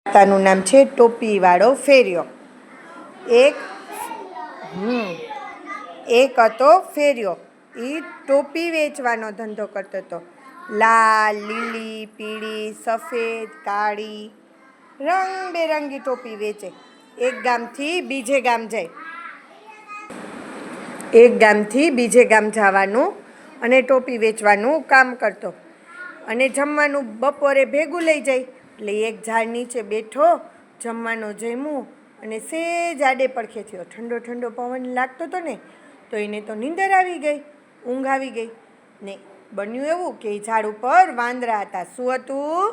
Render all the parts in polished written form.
વાર્તાનું નામ છે ટોપીવાળો ફેરિયો. એક હતો ફેરિયો. એ ટોપી વેચવાનો ધંધો કરતો હતો. લાલ, લીલી, પીળી, સફેદ, કાળી, રંગબેરંગી ટોપી વેચે. એક ગામથી બીજે ગામ જાય. એક ગામથી બીજે ગામ જવાનું અને ટોપી વેચવાનું કામ કરતો. અને જમવાનું બપોરે ભેગું લઈ જાય. એટલે એક ઝાડ નીચે બેઠો, જમવાનું જમ્યું અને સેજ આડે પડખે થયો. ઠંડો ઠંડો પવન લાગતો હતો ને, તો એને તો નીંદર આવી ગઈ, ઊંઘ આવી ગઈ ને. બન્યું એવું કે એ ઝાડ ઉપર વાંદરા હતા. શું હતું?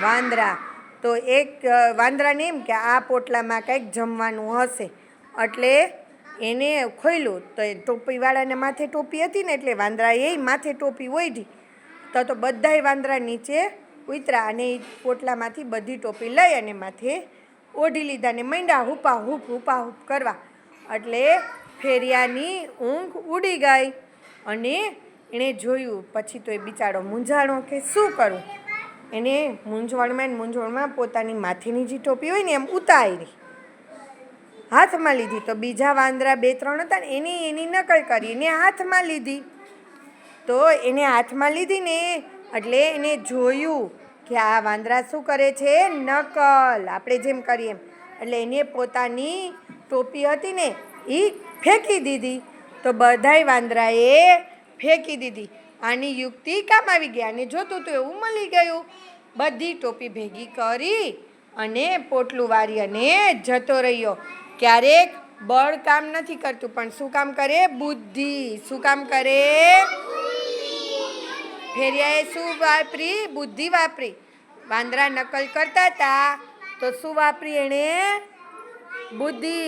વાંદરા. તો એક વાંદરાને એમ કે આ પોટલામાં કંઈક જમવાનું હશે, એટલે એને ખોલ્યું. તો એ ટોપીવાળાને માથે ટોપી હતી ને, એટલે વાંદરાએ માથે ટોપી ઓઢી. તો બધાય વાંદરા નીચે ઉતર્યા અને એ પોટલામાંથી બધી ટોપી લઈ અને માથે ઓઢી લીધા ને માંડ્યા હુપા હૂપ કરવા. એટલે ફેરિયાની ઊંઘ ઉડી ગઈ અને એણે જોયું. પછી તો એ બિચારો મૂંઝાણો કે શું કરું. એને મૂંઝવણમાં પોતાની માથેની જે ટોપી હોય ને એમ ઉતારી, હાથમાં લીધી. તો બીજા વાંદરા 2-3 હતા ને, એની નકલ કરી, એને હાથમાં લીધી. તો એને હાથમાં લીધી ને, એટલે એને જોયું કે આ વાંદરા શું કરે છે? નકલ, આપણે જેમ કરીએ એમ. એટલે એને પોતાની ટોપી હતી ને એ ફેંકી દીધી. તો બધાય વાંદરાએ ફેંકી દીધી. આની યુક્તિ કામ આવી ગઈ. આને જોતું તો એવું મળી ગયું. બધી ટોપી ભેગી કરી અને પોટલું વારી અને જતો રહ્યો. ક્યારેક બળ કામ નથી કરતું, પણ શું કામ કરે? બુદ્ધિ. શું કામ કરે? ફેરિયાએ શું વાપરી? બુદ્ધિ વાપરી. વાંદરા નકલ કરતા હતા તો શું વાપરી એણે? બુદ્ધિ.